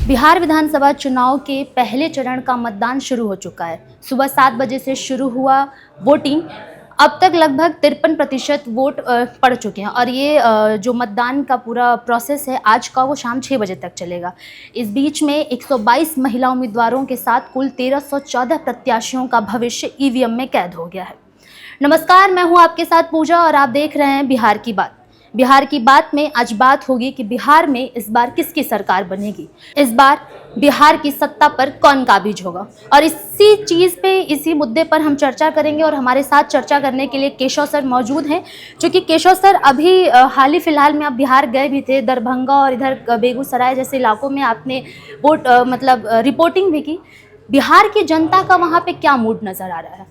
बिहार विधानसभा चुनाव के पहले चरण का मतदान शुरू हो चुका है। सुबह 7 बजे से शुरू हुआ वोटिंग। अब तक लगभग 53% वोट पड़ चुके हैं और ये जो मतदान का पूरा प्रोसेस है आज का वो शाम 6 बजे तक चलेगा। इस बीच में 122 महिला उम्मीदवारों के साथ कुल 1314 प्रत्याशियों का भविष्य ईवीएम में कैद हो गया है। नमस्कार, मैं हूँ आपके साथ पूजा और आप देख रहे हैं बिहार की बात। बिहार की बात में आज बात होगी कि बिहार में इस बार किसकी सरकार बनेगी, इस बार बिहार की सत्ता पर कौन काबिज होगा। और इसी मुद्दे पर हम चर्चा करेंगे और हमारे साथ चर्चा करने के लिए केशव सर मौजूद हैं। क्योंकि केशव सर अभी हाल ही फिलहाल में आप बिहार गए भी थे, दरभंगा और इधर बेगूसराय जैसे इलाकों में आपने रिपोर्टिंग भी की। बिहार की जनता का वहाँ पे क्या मूड नज़र आ रहा है?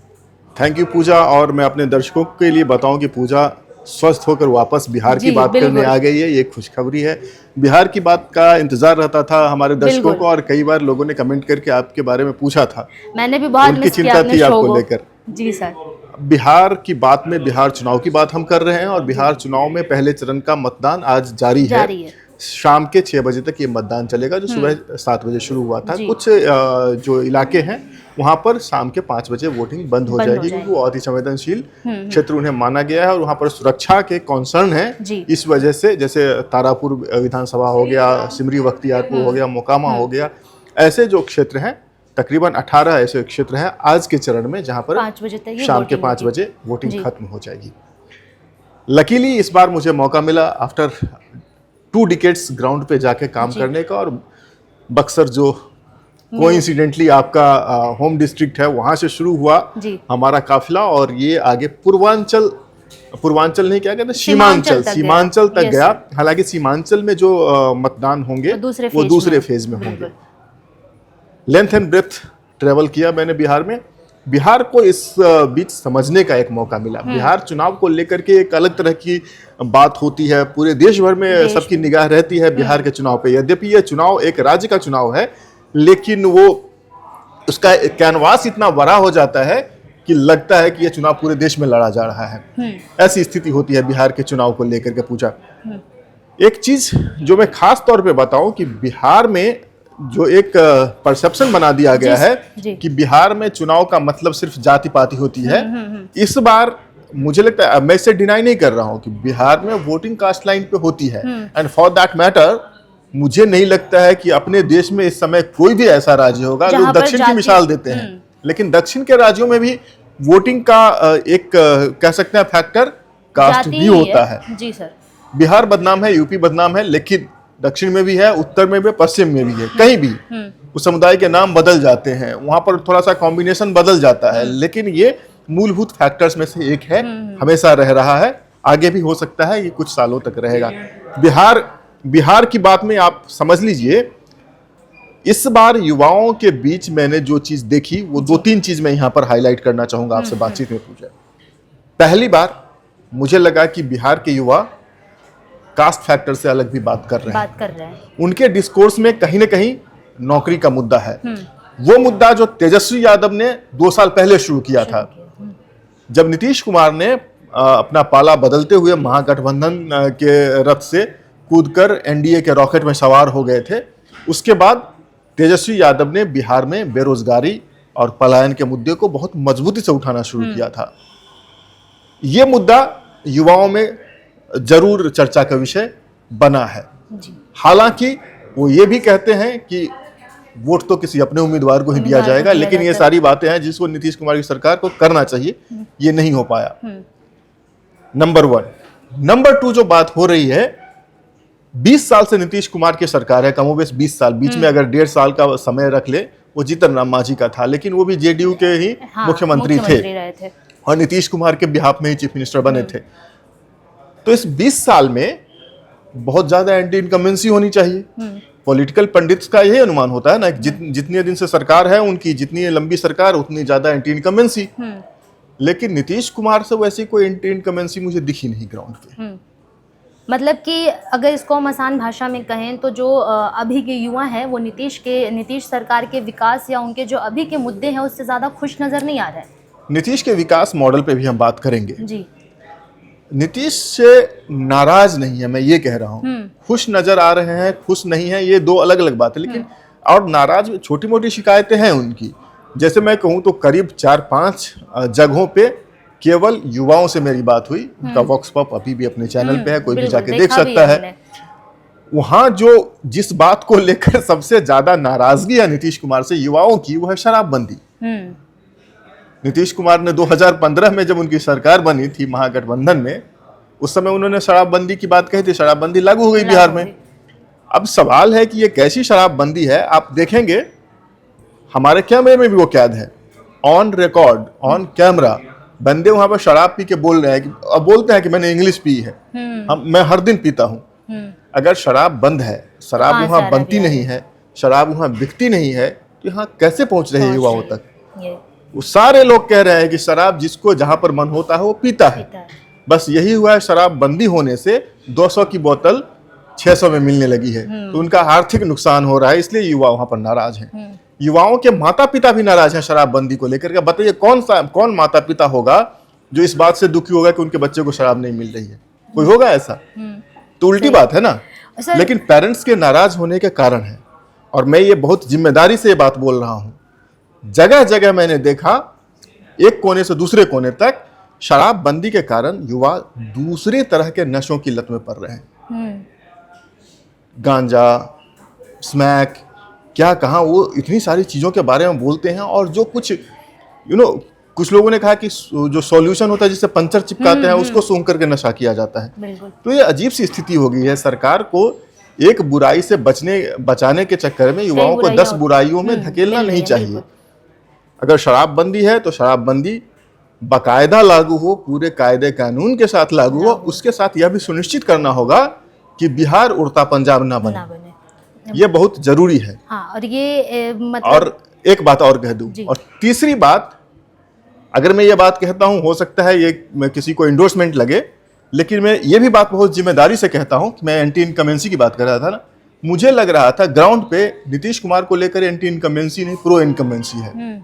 थैंक यू पूजा। और मैं अपने दर्शकों के लिए बताऊं कि पूजा स्वस्थ होकर वापस बिहार की बात करने आ गई है, ये खुशखबरी है। बिहार की बात का इंतजार रहता था हमारे दर्शकों को और कई बार लोगों ने कमेंट करके आपके बारे में पूछा था। मैंने भी बहुत उनकी चिंता थी आपको लेकर। जी सर। बिहार की बात में बिहार चुनाव की बात हम कर रहे हैं और बिहार चुनाव में पहले चरण का मतदान आज जारी है। शाम के 6 बजे तक ये मतदान चलेगा, जो सुबह 7 बजे शुरू हुआ था। कुछ जो इलाके हैं वहां पर शाम के 5 बजे वोटिंग बंद हो जाएगी क्योंकि वो अति संवेदनशील क्षेत्र उन्हें माना गया है और वहां पर सुरक्षा के कंसर्न है। इस वजह से जैसे तारापुर विधानसभा हो गया, सिमरी बख्तियारपुर हो गया, मोकामा हो गया, ऐसे जो क्षेत्र हैं तकरीबन 18 ऐसे क्षेत्र हैं आज के चरण में जहां पर शाम के 5 बजे वोटिंग खत्म हो जाएगी। लकीली इस बार मुझे मौका मिला आफ्टर 2 डिकेड्स ग्राउंड पे जाके काम करने का और बक्सर जो कोइंसिडेंटली आपका होम डिस्ट्रिक्ट है वहां से शुरू हुआ हमारा काफिला और ये आगे पूर्वांचल नहीं क्या कहते सीमांचल तक गया। हालांकि सीमांचल में जो मतदान होंगे वो दूसरे फेज में होंगे। लेंथ एंड ब्रेथ ट्रेवल किया मैंने बिहार में। बिहार को इस बीच समझने का एक मौका मिला। बिहार चुनाव को लेकर के एक अलग तरह की बात होती है, पूरे देश भर में सबकी निगाह रहती है बिहार के चुनाव पे। यद्यपि यह चुनाव एक राज्य का चुनाव है लेकिन वो उसका कैनवास इतना बड़ा हो जाता है कि लगता है कि यह चुनाव पूरे देश में लड़ा जा रहा है। ऐसी स्थिति होती है बिहार के चुनाव को लेकर के। पूछा एक चीज जो मैं खास तौर पे बताऊं कि बिहार में जो एक परसेप्शन बना दिया गया है कि बिहार में चुनाव का मतलब सिर्फ जाति पाति होती है। इस बार मुझे लगता है, मैं इसे डिनाई नहीं कर रहा हूं कि बिहार में वोटिंग कास्ट लाइन पे होती है एंड फॉर दैट मैटर मुझे नहीं लगता है कि अपने देश में इस समय कोई भी ऐसा राज्य होगा। लोग दक्षिण की मिसाल देते हैं लेकिन दक्षिण के राज्यों में भी वोटिंग का एक कह सकते हैं फैक्टर कास्ट भी होता है। जी सर। बिहार बदनाम है, यूपी बदनाम है, लेकिन दक्षिण में भी है, उत्तर में भी, पश्चिम में भी है। कहीं भी उस समुदाय के नाम बदल जाते हैं, वहां पर थोड़ा सा कॉम्बिनेशन बदल जाता है, लेकिन ये मूलभूत फैक्टर्स में से एक है, हमेशा रह रहा है, आगे भी हो सकता है, ये कुछ सालों तक रहेगा। बिहार की बात में आप समझ लीजिए, इस बार युवाओं के बीच मैंने जो चीज देखी वो 2-3 चीज मैं यहाँ पर हाईलाइट करना चाहूंगा आपसे बातचीत में। पूछा पहली बार मुझे लगा कि बिहार के युवा कास्ट फैक्टर से अलग भी बात कर रहे हैं। उनके डिस्कोर्स में कहीं ना कहीं नौकरी का मुद्दा है। वो मुद्दा जो तेजस्वी यादव ने 2 साल पहले शुरू किया था, जब नीतीश कुमार ने अपना पाला बदलते हुए महागठबंधन के रथ से कूदकर एनडीए के रॉकेट में सवार हो गए थे। उसके बाद तेजस्वी यादव ने बिहार में बेरोजगारी और पलायन के मुद्दे को बहुत मजबूती से उठाना शुरू किया था। ये मुद्दा युवाओं में जरूर चर्चा का विषय बना है। हालांकि वो ये भी कहते हैं कि वोट तो किसी अपने उम्मीदवार को ही दिया जाएगा, लेकिन ये सारी बातें हैं जिसको नीतीश कुमार की सरकार को करना चाहिए, ये नहीं हो पाया। नंबर 1। नंबर 2 जो बात हो रही है, 20 साल से नीतीश कुमार की सरकार है, कमोबेश 20 साल, बीच में अगर 1.5 साल का समय रख ले वो जीतन राम मांझी का था, लेकिन वो भी जेडीयू के ही मुख्यमंत्री थे और नीतीश कुमार के बिहाफ में ही चीफ मिनिस्टर बने थे। तो इस 20 साल में बहुत ज्यादा एंटी इनकम्बेंसी होनी चाहिए। पॉलिटिकल पंडित्स का यही अनुमान होता है ना, जितने दिन से सरकार है उनकी, जितनी लंबी सरकार उतनी ज्यादा एंटी इनकम्बेंसी। लेकिन नीतीश कुमार से वैसी कोई एंटी इनकम्बेंसी मुझे दिखी नहीं ग्राउंड पे। मतलब कि अगर इसको हम आसान भाषा में कहें तो जो अभी के युवा हैं वो नीतीश सरकार के विकास या उनके जो अभी के मुद्दे हैं उससे ज्यादा खुश नजर नहीं आ रहे हैं। नीतीश के विकास मॉडल पे भी हम बात करेंगे जी। नीतीश से नाराज नहीं है, मैं ये कह रहा हूँ। खुश नजर आ रहे हैं, खुश नहीं है, ये 2 अलग अलग बात है। लेकिन और नाराज छोटी मोटी शिकायतें हैं उनकी, जैसे मैं कहूँ तो करीब 4-5 जगहों पे केवल युवाओं से मेरी बात हुई। उनका वॉक्स पॉप अभी भी अपने चैनल पे है, कोई भी बिल्कुल, जाके देख देखा भी सकता है। हमने। वहां जो जिस बात को लेकर सबसे ज्यादा नाराजगी है नीतीश कुमार से युवाओं की, वो है शराबबंदी। नीतीश कुमार ने 2015 में जब उनकी सरकार बनी थी महागठबंधन में, उस समय उन्होंने शराबबंदी की बात कही थी, शराबबंदी लागू हो गई बिहार में। अब सवाल है कि ये कैसी शराबबंदी है। आप देखेंगे हमारे कैमरे में भी वो कैद है, ऑन रिकॉर्ड, ऑन कैमरा बंदे वहां पर शराब पी के बोल रहे हैं कि, अब बोलते हैं कि मैंने इंग्लिश पी है, मैं हर दिन पीता हूं। अगर शराब बंद है, शराब वहां बनती नहीं है, शराब वहां बिकती नहीं है, तो यहाँ कैसे पहुंच रहे युवाओं तक? वो सारे लोग कह रहे हैं कि शराब जिसको जहां पर मन होता है वो पीता है। बस यही हुआ है, शराब बंदी होने से 200 की बोतल 600 में मिलने लगी है, तो उनका आर्थिक नुकसान हो रहा है, इसलिए युवा वहां पर नाराज हैं। युवाओं के माता पिता भी नाराज हैं शराबबंदी को लेकर के। बताइए कौन माता पिता होगा जो इस बात से दुखी होगा कि उनके बच्चे को शराब नहीं मिल रही है? कोई होगा ऐसा? तो उल्टी बात है ना। लेकिन पेरेंट्स के नाराज होने के कारण है, और मैं ये बहुत जिम्मेदारी से ये बात बोल रहा हूं। जगह जगह मैंने देखा, एक कोने से दूसरे कोने तक शराबबंदी के कारण युवा दूसरे तरह के नशों की लत में पड़ रहे हैं। गांजा, स्मैक, क्या कहाँ, वो इतनी सारी चीज़ों के बारे में बोलते हैं। और जो कुछ कुछ लोगों ने कहा कि जो सॉल्यूशन होता है जिससे पंचर चिपकाते हैं, उसको सूंघ करके नशा किया जाता है। तो ये अजीब सी स्थिति हो गई है। सरकार को एक बुराई से बचाने के चक्कर में युवाओं को 10 बुराइयों में धकेलना नहीं चाहिए। अगर शराबबंदी है तो शराबबंदी बाकायदा लागू हो, पूरे कायदे कानून के साथ लागू हो। उसके साथ यह भी सुनिश्चित करना होगा कि बिहार उड़ता पंजाब ना बने। ये बहुत जरूरी है। हाँ, और ये मतलब और एक बात और कह दूं, और तीसरी बात, अगर मैं ये बात कहता हूं, हो सकता है ये किसी को इंडोर्समेंट लगे, लेकिन मैं ये भी बात बहुत जिम्मेदारी से कहता हूं कि मैं एंटी इनकमेंसी की बात कर रहा था ना, मुझे लग रहा था ग्राउंड पे नीतीश कुमार को लेकर एंटी इनकमेंसी नहीं, प्रो इनकमेंसी है।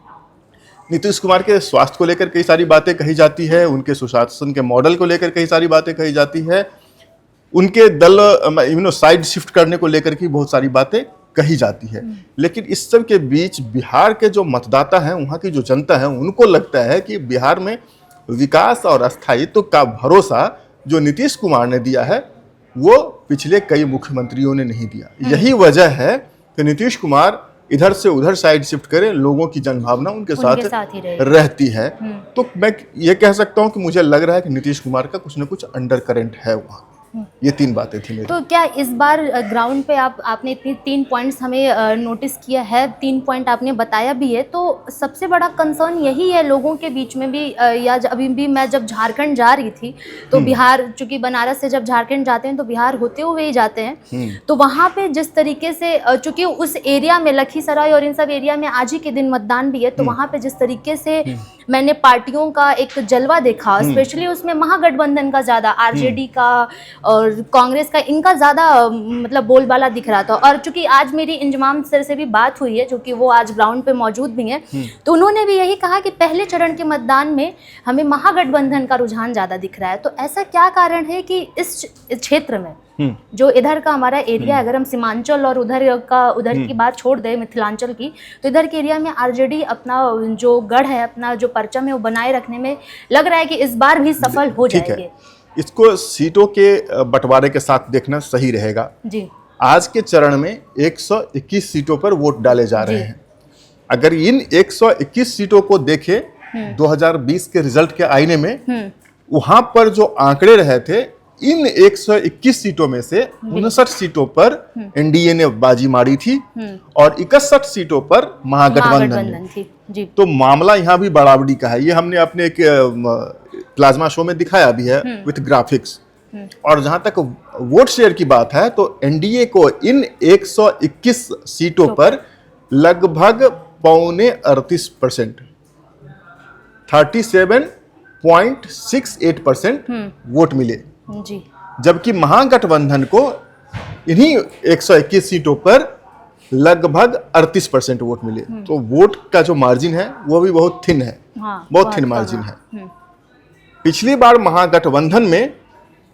नीतीश कुमार के स्वास्थ्य को लेकर कई सारी बातें कही जाती है, उनके सुशासन के मॉडल को लेकर कई सारी बातें कही जाती है, उनके दल साइड शिफ्ट करने को लेकर की बहुत सारी बातें कही जाती है। लेकिन इस सब के बीच बिहार के जो मतदाता हैं, वहाँ की जो जनता है, उनको लगता है कि बिहार में विकास और स्थायित्व का भरोसा जो नीतीश कुमार ने दिया है, वो पिछले कई मुख्यमंत्रियों ने नहीं दिया। यही वजह है कि नीतीश कुमार इधर से उधर साइड शिफ्ट करें, लोगों की जनभावना उनके साथ ही रहती है। तो मैं ये कह सकता हूं कि मुझे लग रहा है कि नीतीश कुमार का कुछ न कुछ अंडर करंट है वहाँ। ये 3 बातें थी मेरी। तो क्या इस बार ग्राउंड पे आपने इतनी 3 पॉइंट्स हमें नोटिस किया है, 3 पॉइंट आपने बताया भी है, तो सबसे बड़ा कंसर्न यही है लोगों के बीच में भी, या अभी भी मैं जब झारखंड जा रही थी तो बिहार, चूंकि बनारस से जब झारखंड जाते हैं तो बिहार होते हुए ही जाते हैं, तो वहाँ पे जिस तरीके से, चूंकि उस एरिया में लखीसराय और इन सब एरिया में आज ही के दिन मतदान भी है, तो वहाँ पे जिस तरीके से मैंने पार्टियों का एक जलवा देखा, स्पेशली उसमें महागठबंधन का ज़्यादा, आरजेडी का और कांग्रेस का, इनका ज़्यादा मतलब बोलबाला दिख रहा था। और चूंकि आज मेरी इंजमाम सर से भी बात हुई है, जो कि वो आज ग्राउंड पे मौजूद भी हैं, तो उन्होंने भी यही कहा कि पहले चरण के मतदान में हमें महागठबंधन का रुझान ज़्यादा दिख रहा है। तो ऐसा क्या कारण है कि इस क्षेत्र में, जो इधर का हमारा एरिया, अगर हम सीमांचल और उधर की बात छोड़ दें, मिथिलांचल की, तो इधर के एरिया में आरजेडी अपना जो गढ़ है, अपना जो परचम है, वो बनाए रखने में लग रहा है कि इस बार भी सफल हो जाएंगे। इसको सीटों के बंटवारे के साथ देखना सही रहेगा जी। आज के चरण में 121 सीटों पर वोट डाले जा रहे हैं। अगर इन 121 सीटों को देखें 2020 के रिजल्ट के आईने में, वहां पर जो आंकड़े रहे थे, इन 121 सीटों में से 59 सीटों पर एनडीए ने बाजी मारी थी और 61 सीटों पर महागठबंधन थी। तो मामला यहाँ भी बराबरी का है। ये हमने अपने एक प्लाज्मा शो में दिखाया भी है विथ ग्राफिक्स। और जहां तक वोट शेयर की बात है, तो एनडीए को इन 121 सीटों पर लगभग 38.68%, 37.68% वोट मिले जी। जबकि महागठबंधन को इन्हीं 121 सीटों पर लगभग 38% वोट मिले। तो वोट का जो मार्जिन है वो भी बहुत थिन है, बहुत थिन मार्जिन है। पिछली बार महागठबंधन में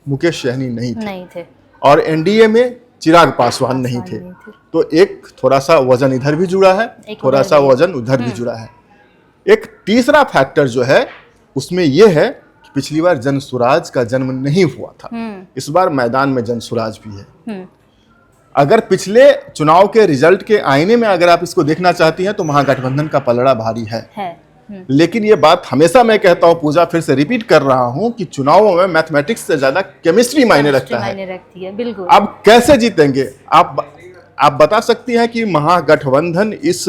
मुकेश सहनी नहीं थे और एनडीए में चिराग पासवान नहीं थे। तो एक थोड़ा सा वजन इधर भी जुड़ा है, थोड़ा सा वजन उधर भी जुड़ा है। एक तीसरा फैक्टर जो है उसमें यह है कि पिछली बार जनसुराज का जन्म नहीं हुआ था, इस बार मैदान में जनसुराज भी है। अगर पिछले चुनाव के रिजल्ट के आईने में अगर आप इसको देखना चाहती हैं तो महागठबंधन का पलड़ा भारी है। लेकिन ये बात हमेशा मैं कहता हूं, पूजा, फिर से रिपीट कर रहा हूं कि चुनावों में मैथमेटिक्स से ज्यादा केमिस्ट्री मायने रखता है। बिल्कुल। अब कैसे जीतेंगे आप बता सकती हैं कि महागठबंधन इस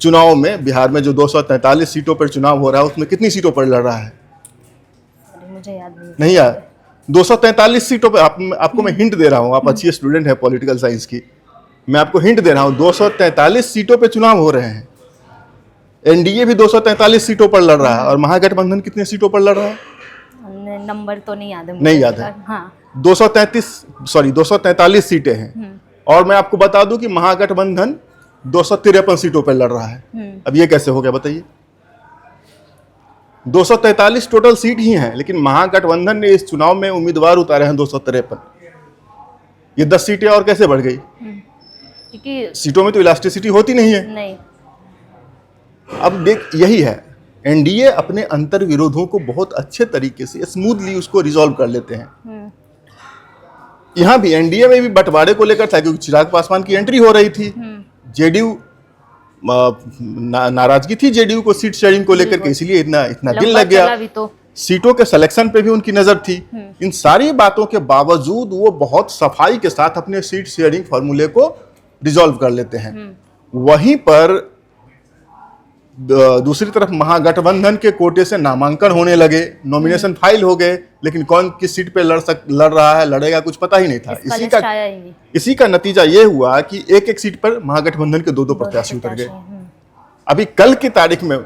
चुनाव में, बिहार में जो 243 सीटों पर चुनाव हो रहा है उसमें कितनी सीटों पर लड़ रहा है? मुझे याद नहीं यार, 243 सीटों पर। आपको मैं हिंट दे रहा हूं, आप अच्छी स्टूडेंट है पॉलिटिकल साइंस की, मैं आपको हिंट दे रहा हूं, 243 सीटों पे चुनाव हो रहे हैं। एनडीए भी 243 सीटों पर लड़ रहा है और महागठबंधन कितने सीटों पर लड़ रहा है? नंबर तो नहीं याद है मुझे। नहीं याद है। हाँ। 243 सीटें हैं और मैं आपको बता दूं कि महागठबंधन 253 सीटों पर लड़ रहा है। अब ये कैसे हो गया बताइए? 243 टोटल सीट ही हैं, लेकिन महागठबंधन ने इस चुनाव में उम्मीदवार उतारे हैं 253। ये 10 सीटें और कैसे बढ़ गई? क्योंकि सीटों में तो इलास्टिसिटी होती नहीं है। नहीं। अब देख, यही है, एनडीए अपने अंतर विरोधों को बहुत अच्छे तरीके से स्मूथली उसको रिजॉल्व कर लेते हैं। यहां भी एनडीए में भी बंटवारे को लेकर था, क्योंकि चिराग पासवान की एंट्री हो रही थी। जेडीयू नाराजगी थी जेडीयू को सीट शेयरिंग को लेकर के, इसलिए इतना दिल लग गया। तो सीटों के सिलेक्शन पे भी उनकी नजर थी। इन सारी बातों के बावजूद वो बहुत सफाई के साथ अपने सीट शेयरिंग फॉर्मूले को रिजॉल्व कर लेते हैं। वहीं पर दूसरी तरफ महागठबंधन के कोटे से नामांकन होने लगे, नॉमिनेशन फाइल हो गए, लेकिन कौन किस सीट पे लड़ रहा है, लड़ेगा, कुछ पता ही नहीं था। इसी का नतीजा ये हुआ कि एक एक सीट पर महागठबंधन के दो प्रत्याशी उतर गए। अभी कल की तारीख में,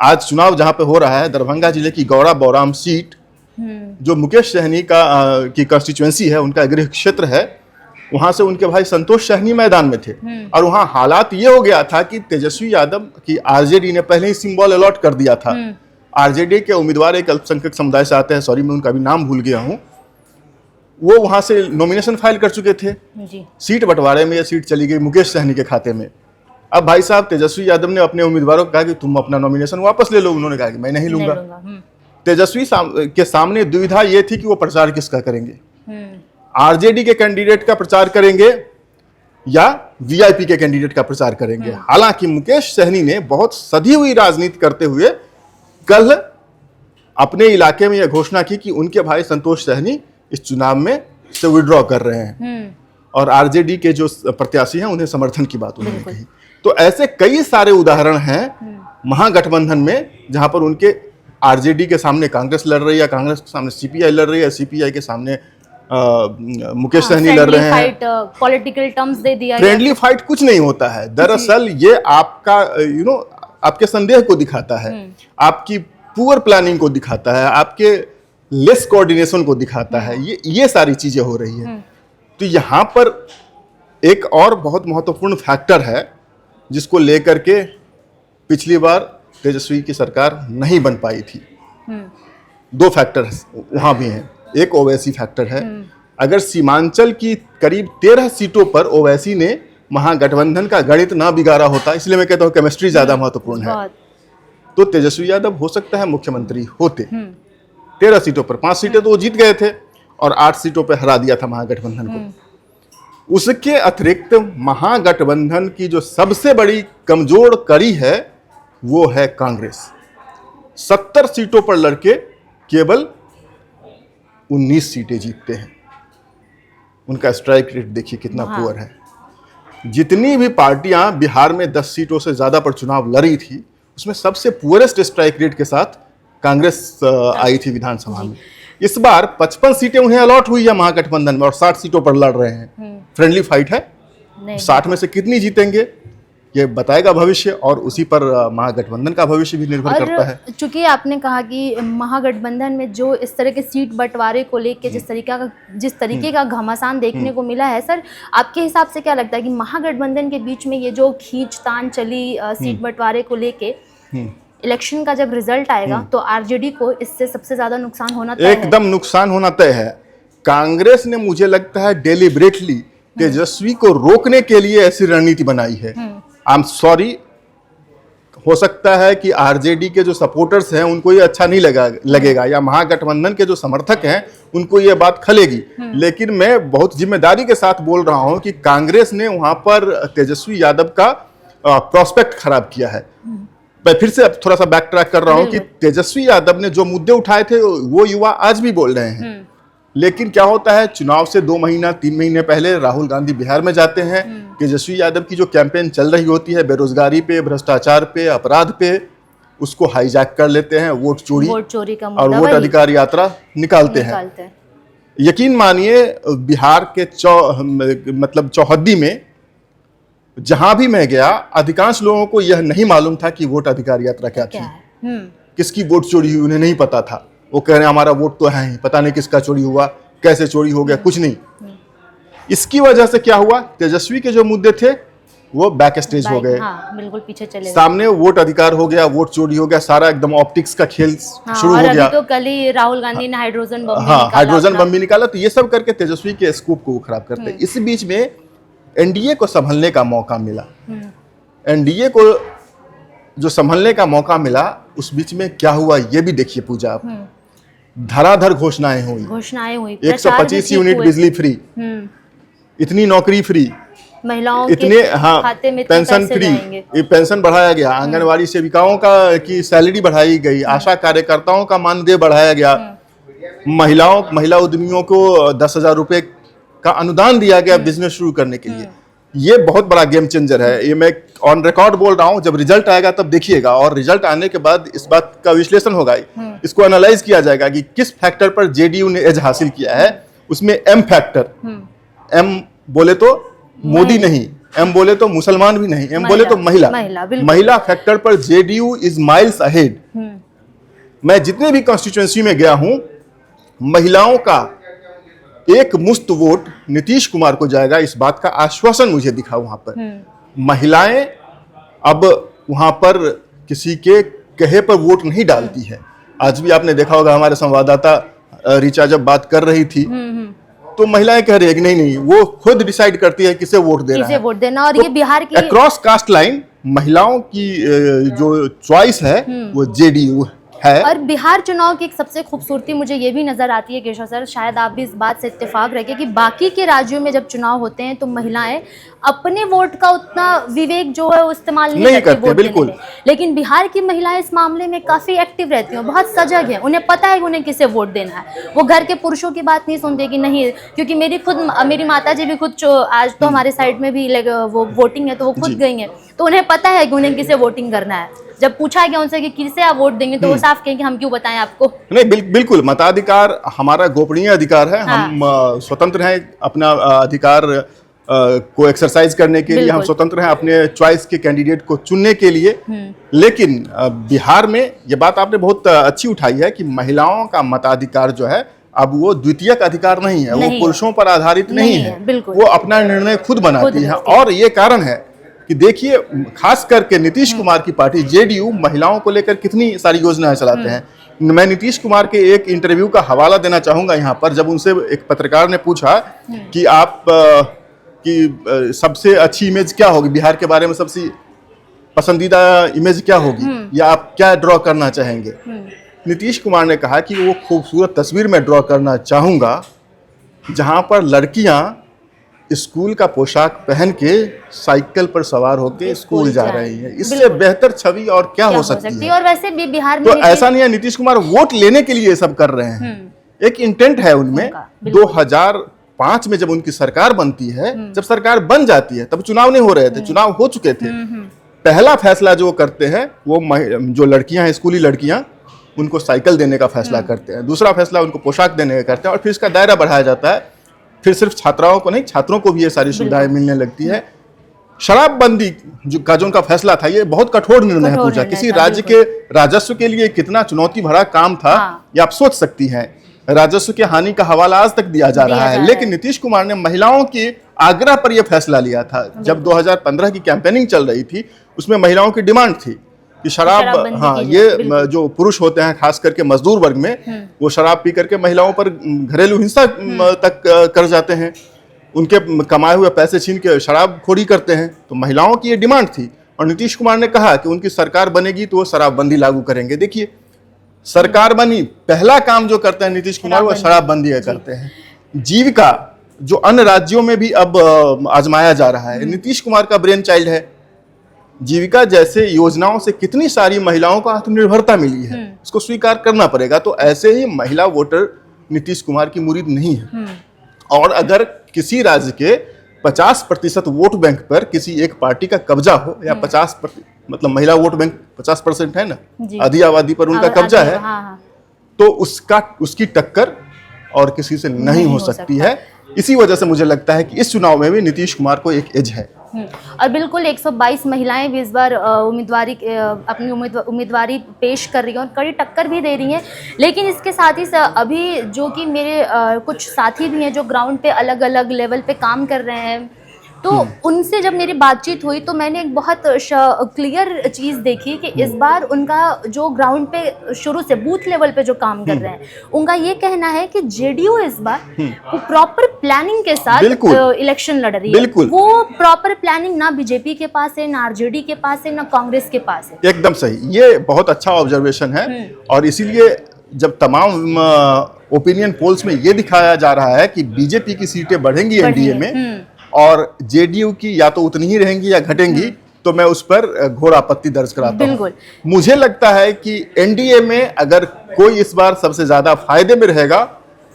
आज चुनाव जहां पे हो रहा है, दरभंगा जिले की गौड़ा बौराम सीट, जो मुकेश सहनी की कंस्टिट्यूएंसी है, उनका गृह क्षेत्र है, वहां से उनके भाई संतोष सहनी मैदान में थे। और वहां हालात ये हो गया था कि तेजस्वी यादव की आरजेडी ने पहले ही सिंबल अलॉट कर दिया था। आरजेडी के उम्मीदवार एक अल्पसंख्यक समुदाय से आते हैं, सॉरी मैं उनका भी नाम भूल गया हूं, वो वहां से नॉमिनेशन फाइल कर चुके थे। सीट बंटवारे में यह सीट चली गई मुकेश सहनी के खाते में। अब भाई साहब तेजस्वी यादव ने अपने उम्मीदवारों को कहा कि तुम अपना नॉमिनेशन वापस ले लो। उन्होंने कहा कि मैं नहीं लूंगा। तेजस्वी के सामने दुविधा ये थी कि वो प्रचार किसका करेंगे, आरजेडी के कैंडिडेट का प्रचार करेंगे या वीआईपी के कैंडिडेट का प्रचार करेंगे। हालांकि मुकेश सहनी ने बहुत सधी हुई राजनीति करते हुए कल अपने इलाके में यह घोषणा की कि उनके भाई संतोष सहनी इस चुनाव में से विड्रॉ कर रहे हैं और आरजेडी के जो प्रत्याशी हैं उन्हें समर्थन की बात उन्होंने कही। तो ऐसे कई सारे उदाहरण हैं महागठबंधन में जहां पर उनके आरजेडी के सामने कांग्रेस लड़ रही है, कांग्रेस के सामने सीपीआई लड़ रही है, सीपीआई के सामने मुकेश सहनी लड़ रहे हैं। पॉलिटिकल टर्म्स दे दिया। फ्रेंडली फाइट कुछ नहीं होता है। दरअसल ये आपका आपके संदेह को दिखाता है, आपकी पुअर प्लानिंग को दिखाता है, आपके लेस कोऑर्डिनेशन को दिखाता है। ये सारी चीजें हो रही है। तो यहाँ पर एक और बहुत महत्वपूर्ण फैक्टर है जिसको लेकर के पिछली बार तेजस्वी की सरकार नहीं बन पाई थी। दो फैक्टर वहां भी हैं। एक ओवैसी फैक्टर है। अगर सीमांचल की करीब 13 सीटों पर ओवैसी ने महागठबंधन का गणित ना बिगाड़ा होता, इसलिए मैं कहता हूं केमिस्ट्री ज्यादा महत्वपूर्ण है, तो तेजस्वी यादव हो सकता है मुख्यमंत्री होते। 13 सीटों पर 5 सीटें तो वो जीत गए थे और 8 सीटों पर हरा दिया था महागठबंधन को। उसके अतिरिक्त महागठबंधन की जो सबसे बड़ी कमजोर कड़ी है वो है कांग्रेस। 70 सीटों पर लड़के केवल 19 सीटें जीतते हैं। उनका स्ट्राइक रेट देखिए कितना पुअर है। जितनी भी पार्टियां बिहार में 10 सीटों से ज्यादा पर चुनाव लड़ी थी, उसमें सबसे पुअरेस्ट स्ट्राइक रेट के साथ कांग्रेस आई थी विधानसभा में। इस बार 55 सीटें उन्हें अलॉट हुई है महागठबंधन में और 60 सीटों पर लड़ रहे हैं। फ्रेंडली फाइट है। 60 में से कितनी जीतेंगे ये बताएगा भविष्य, और उसी पर महागठबंधन का भविष्य भी निर्भर करता है। चूंकि आपने कहा कि महागठबंधन में जो इस तरह के सीट बंटवारे को लेकर जिस तरीके का घमासान देखने को मिला है, सर आपके हिसाब से क्या लगता है कि महागठबंधन के बीच में ये जो खींचतान चली सीट बंटवारे को लेके, इलेक्शन का जब रिजल्ट आएगा तो आरजेडी को इससे सबसे ज्यादा नुकसान होना तय है? एकदम नुकसान होना तय है। कांग्रेस ने मुझे लगता है डेलिबरेटली तेजस्वी को रोकने के लिए ऐसी रणनीति बनाई है। आई एम सॉरी, हो सकता है कि आरजेडी के जो सपोर्टर्स हैं उनको ये अच्छा नहीं लगेगा या महागठबंधन के जो समर्थक हैं उनको ये बात खलेगी, लेकिन मैं बहुत जिम्मेदारी के साथ बोल रहा हूं कि कांग्रेस ने वहां पर तेजस्वी यादव का प्रोस्पेक्ट खराब किया है। मैं फिर से अब थोड़ा सा बैक ट्रैक कर रहा हूं कि तेजस्वी यादव ने जो मुद्दे उठाए थे वो युवा आज भी बोल रहे हैं, लेकिन क्या होता है, चुनाव से 2 महीना 3 महीने पहले राहुल गांधी बिहार में जाते हैं, तेजस्वी यादव की जो कैंपेन चल रही होती है बेरोजगारी पे, भ्रष्टाचार पे, अपराध पे, उसको हाईजैक कर लेते हैं, वोट चोरी का और वोट अधिकार यात्रा निकालते हैं। यकीन मानिए बिहार के मतलब चौहद्दी में जहां भी मैं गया, अधिकांश लोगों को यह नहीं मालूम था कि वोट अधिकार यात्रा क्या थी, किसकी वोट चोरी हुई उन्हें नहीं पता था। वो कह रहे हैं हमारा वोट तो है ही, पता नहीं किसका चोरी हुआ, कैसे चोरी हो गया, कुछ नहीं। इसकी वजह से क्या हुआ, तेजस्वी के जो मुद्दे थे वो बैक स्टेज हो गए, बिल्कुल पीछे चले गए। सामने वोट अधिकार हो गया, वोट चोरी हो गया, सारा एकदम ऑप्टिक्स का खेल शुरू हो गया। तो कल ही राहुल गांधी ने हाइड्रोजन बम भी निकाला। तो ये सब करके तेजस्वी के स्कूप को खराब करते। इस बीच में एनडीए को संभलने का मौका मिला, एनडीए को जो संभलने का मौका मिला, उस बीच में क्या हुआ ये भी देखिए पूजा आप। धराधर घोषणाएं हुई 125 यूनिट बिजली फ्री, इतनी नौकरी फ्री, महिलाओं इतने खाते में पेंशन फ्री, ये पेंशन बढ़ाया गया, आंगनवाड़ी सेविकाओं का की सैलरी बढ़ाई गई, आशा कार्यकर्ताओं का मानदेय बढ़ाया गया, महिला उद्यमियों को 10,000 रुपए का अनुदान दिया गया बिजनेस शुरू करने के लिए। ये बहुत बड़ा गेम चेंजर है, ये मैं ऑन रिकॉर्ड बोल रहा हूं। जब रिजल्ट आएगा तब देखिएगा, और रिजल्ट आने के बाद इस बात का विश्लेषण होगा, इसको एनालाइज किया जाएगा कि किस फैक्टर पर जेडीयू ने एज हासिल किया है। उसमें एम फैक्टर, एम बोले तो मोदी नहीं, एम बोले तो मुसलमान भी नहीं, एम बोले तो महिला फैक्टर पर जेडीयू इज माइल्स अहेड। मैं जितने भी कॉन्स्टिट्यूएंसी में गया हूं, महिलाओं का एक मुश्त वोट नीतीश कुमार को जाएगा, इस बात का आश्वासन मुझे दिखा वहां पर। महिलाएं अब वहां पर किसी के कहे पर वोट नहीं डालती है। आज भी आपने देखा होगा, हमारे संवाददाता ऋचा जब बात कर रही थी तो महिलाएं कह रही है कि नहीं, वो खुद डिसाइड करती है किसे वोट देना, और ये बिहार की अक्रॉस कास्ट लाइन महिलाओं की जो चॉइस है वो जेडीयू है। और बिहार चुनाव की एक सबसे खूबसूरती मुझे ये भी नजर आती है केशव सर, शायद आप भी इस बात से इत्तेफाक रखें कि बाकी के राज्यों में जब चुनाव होते हैं तो महिलाएं अपने वोट का उतना विवेक जो है वो इस्तेमाल नहीं करती वोट बिल्कुल। लेकिन बिहार की महिलाएं इस मामले में काफी एक्टिव रहती हैं, बहुत सजग है, उन्हें पता है कि उन्हें किसे वोट देना है। वो घर के पुरुषों की बात नहीं सुनते कि नहीं, क्योंकि मेरी माता जी भी खुद आज तो हमारे साइड में भी वो वोटिंग है तो वो खुद गई है, तो उन्हें पता है कि उन्हें किसे वोटिंग करना है। जब पूछा गया उनसे कि किसे आप वोट देंगे तो वो साफ कहें कि हम क्यों बताएं आपको। नहीं, बिल्कुल मताधिकार हमारा गोपनीय अधिकार है। हम स्वतंत्र हैं अपना अधिकार को एक्सरसाइज करने के लिए, हम स्वतंत्र हैं अपने चॉइस के कैंडिडेट को चुनने के लिए। लेकिन बिहार में ये बात आपने बहुत अच्छी उठाई है कि महिलाओं का मताधिकार जो है अब वो द्वितीयक अधिकार नहीं है, वो पुरुषों पर आधारित नहीं है, वो अपना निर्णय खुद बनाती है। और ये कारण है कि देखिए, खास करके नीतीश कुमार की पार्टी जेडीयू महिलाओं को लेकर कितनी सारी योजनाएं चलाते हैं। मैं नीतीश कुमार के एक इंटरव्यू का हवाला देना चाहूंगा यहाँ पर, जब उनसे एक पत्रकार ने पूछा कि आप की सबसे अच्छी इमेज क्या होगी, बिहार के बारे में सबसे पसंदीदा इमेज क्या होगी, या आप क्या ड्रॉ करना चाहेंगे। नीतीश कुमार ने कहा कि वो खूबसूरत तस्वीर में ड्रॉ करना चाहूंगा जहां पर लड़कियां स्कूल का पोशाक पहन के साइकिल पर सवार होकर स्कूल जा रही है। इससे बेहतर छवि और क्या हो सकती है। और वैसे भी बिहार में तो ऐसा नहीं है नीतीश कुमार वोट लेने के लिए ये सब कर रहे हैं, एक इंटेंट है उनमें। 2005 में जब उनकी सरकार बनती है, जब सरकार बन जाती है तब चुनाव नहीं हो रहे थे, चुनाव हो चुके थे। पहला फैसला जो करते हैं वो जो लड़कियां हैं, स्कूली लड़कियां, उनको साइकिल देने का फैसला करते हैं। दूसरा फैसला उनको पोशाक देने का करते हैं, और फिर इसका दायरा बढ़ाया जाता है। फिर सिर्फ छात्राओं को नहीं, छात्रों को भी ये सारी सुविधाएं मिलने लगती है। शराबबंदी का जो उनका फैसला था, ये बहुत कठोर निर्णय है पूजा। किसी राज्य के राजस्व के लिए कितना चुनौती भरा काम था, ये आप सोच सकती हैं। राजस्व की हानि का हवाला आज तक दिया जा रहा है, लेकिन नीतीश कुमार ने महिलाओं के आग्रह पर यह फैसला लिया था। जब 2015 की कैंपेनिंग चल रही थी, उसमें महिलाओं की डिमांड थी कि शराब, हाँ, ये जो पुरुष होते हैं खास करके मजदूर वर्ग में, वो शराब पी करके महिलाओं पर घरेलू हिंसा तक कर जाते हैं। उनके कमाए हुए पैसे छीन के शराबखोरी करते हैं। तो महिलाओं की ये डिमांड थी और नीतीश कुमार ने कहा कि उनकी सरकार बनेगी तो वो शराबबंदी लागू करेंगे। देखिए, सरकार बनी, पहला काम जो करते हैं नीतीश कुमार वो शराबबंदी करते हैं। जीविका जो अन्य राज्यों में भी अब आजमाया जा रहा है, नीतीश कुमार का ब्रेन चाइल्ड है। जीविका जैसे योजनाओं से कितनी सारी महिलाओं को आत्मनिर्भरता मिली है, उसको स्वीकार करना पड़ेगा। तो ऐसे ही महिला वोटर नीतीश कुमार की मुरीद नहीं है। और अगर किसी राज्य के 50% वोट बैंक पर किसी एक पार्टी का कब्जा हो, या 50% मतलब महिला वोट बैंक 50% है ना, आधी आबादी पर उनका कब्जा है, तो उसकी टक्कर और किसी से नहीं हो सकती है। इसी वजह से मुझे लगता है कि इस चुनाव में भी नीतीश कुमार को एक एज है। और बिल्कुल 122 महिलाएं भी इस बार अपनी उम्मीदवारी पेश कर रही हैं और कड़ी टक्कर भी दे रही हैं। लेकिन इसके साथ ही अभी जो कि मेरे कुछ साथी भी हैं जो ग्राउंड पे अलग अलग लेवल पे काम कर रहे हैं, तो उनसे जब मेरी बातचीत हुई तो मैंने एक बहुत क्लियर चीज़ देखी कि इस बार उनका जो ग्राउंड पे शुरू से बूथ लेवल पे जो काम कर रहे हैं, उनका ये कहना है कि जेडीयू इस बार वो प्रॉपर प्लानिंग के साथ इलेक्शन लड़ रही है। वो प्रॉपर प्लानिंग ना बीजेपी के पास है, ना आरजेडी के पास है, ना कांग्रेस के पास है। एकदम सही, ये बहुत अच्छा ऑब्जर्वेशन है। और इसीलिए जब तमाम ओपिनियन पोल्स में ये दिखाया जा रहा है कि बीजेपी की सीटें बढ़ेंगी एनडीए में और जेडीयू की या तो उतनी ही रहेंगी या घटेंगी, तो मैं उस पर घोर आपत्ति दर्ज कराता हूं। मुझे लगता है कि एनडीए में अगर कोई इस बार सबसे ज्यादा फायदे में रहेगा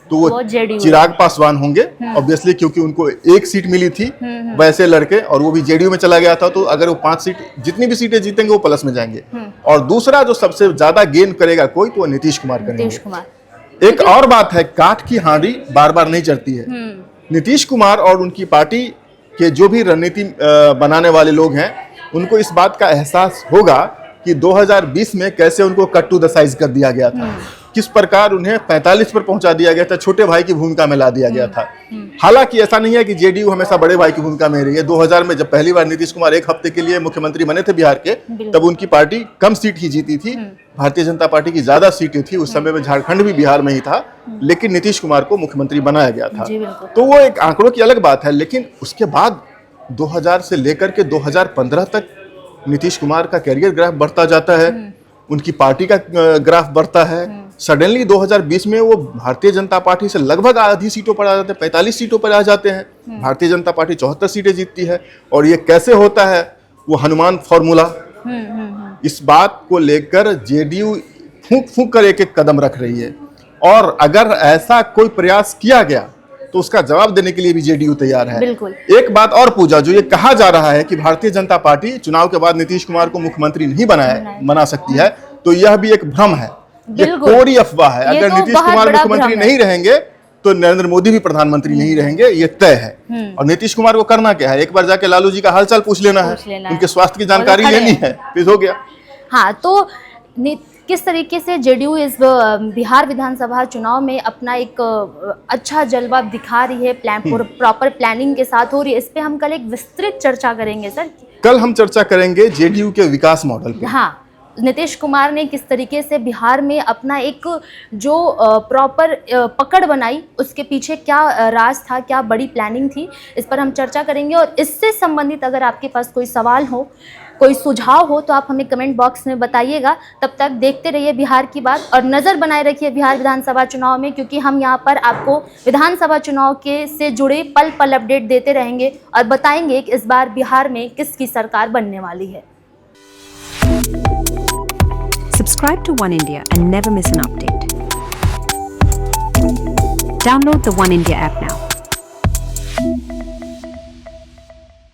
तो वो चिराग पासवान होंगे, ऑब्वियसली, क्योंकि उनको एक सीट मिली थी वैसे लड़के, और वो भी जेडीयू में चला गया था। तो अगर वो 5 सीट, जितनी भी सीटें जीतेंगे वो प्लस में जाएंगे। और दूसरा जो सबसे ज्यादा गेन करेगा कोई, तो नीतीश कुमार करेंगे। एक और बात है, काठ की हांडी बार बार नहीं चढ़ती है। नीतीश कुमार और उनकी पार्टी के जो भी रणनीति बनाने वाले लोग हैं, उनको इस बात का एहसास होगा कि 2020 में कैसे उनको कट टू द साइज कर दिया गया था, किस प्रकार उन्हें 45 पर पहुंचा दिया गया था, छोटे भाई की भूमिका में ला दिया गया था। हालांकि ऐसा नहीं है कि जेडीयू हमेशा बड़े भाई की भूमिका में रही है। 2000 में जब पहली बार नीतीश कुमार एक हफ्ते के लिए मुख्यमंत्री बने थे बिहार के, तब उनकी पार्टी कम सीट ही जीती थी, भारतीय जनता पार्टी की ज्यादा सीटें थी। उस समय में झारखंड भी बिहार में ही था, लेकिन नीतीश कुमार को मुख्यमंत्री बनाया गया था। तो वो एक आंकड़ों की अलग बात है। लेकिन उसके बाद 2000 से लेकर के 2015 तक नीतीश कुमार का कैरियर ग्राफ बढ़ता जाता है, उनकी पार्टी का ग्राफ बढ़ता है। सडनली 2020 में वो भारतीय जनता पार्टी से लगभग आधी सीटों पर आ जाते हैं, 45 सीटों पर आ जाते हैं। भारतीय जनता पार्टी 74 सीटें जीतती है। और ये कैसे होता है? वो हनुमान फॉर्मूला। इस बात को लेकर जेडीयू फूंक फूंक कर एक एक कदम रख रही है, और अगर ऐसा कोई प्रयास किया गया तो उसका जवाब देने के लिए भी जेडीयू तैयार है। एक बात और पूछा, जो ये कहा जा रहा है कि भारतीय जनता पार्टी चुनाव के बाद नीतीश कुमार को मुख्यमंत्री नहीं बना सकती है, तो यह भी एक भ्रम है, ये कोरी अफवाह है। अगर नीतीश कुमार मुख्यमंत्री नहीं रहेंगे तो नरेंद्र मोदी भी प्रधानमंत्री नहीं रहेंगे, ये तय है। और नीतीश कुमार को करना क्या है? एक बार जाके लालू जी का हालचाल पूछ लेना है, उनके स्वास्थ्य की जानकारी लेनी है, फिर हो गया। हाँ, तो किस तरीके से जेडीयू इस बिहार विधानसभा चुनाव में अपना एक अच्छा जलवा दिखा रही है, प्रॉपर प्लानिंग के साथ हो रही है, इस पे हम कल एक विस्तृत चर्चा करेंगे सर। कल हम चर्चा करेंगे जेडीयू के विकास मॉडल पे। हाँ, नीतीश कुमार ने किस तरीके से बिहार में अपना एक जो प्रॉपर पकड़ बनाई, उसके पीछे क्या राज था, क्या बड़ी प्लानिंग थी, इस पर हम चर्चा करेंगे। और इससे संबंधित अगर आपके पास कोई सवाल हो, कोई सुझाव हो, तो आप हमें कमेंट बॉक्स में बताइएगा। तब तक देखते रहिए बिहार की बात और नज़र बनाए रखिए बिहार विधानसभा चुनाव में, क्योंकि हम यहाँ पर आपको विधानसभा चुनाव के से जुड़े पल पल अपडेट देते रहेंगे और बताएंगे कि इस बार बिहार में किसकी सरकार बनने वाली है। Subscribe to One India and never miss an update. Download the One India app now.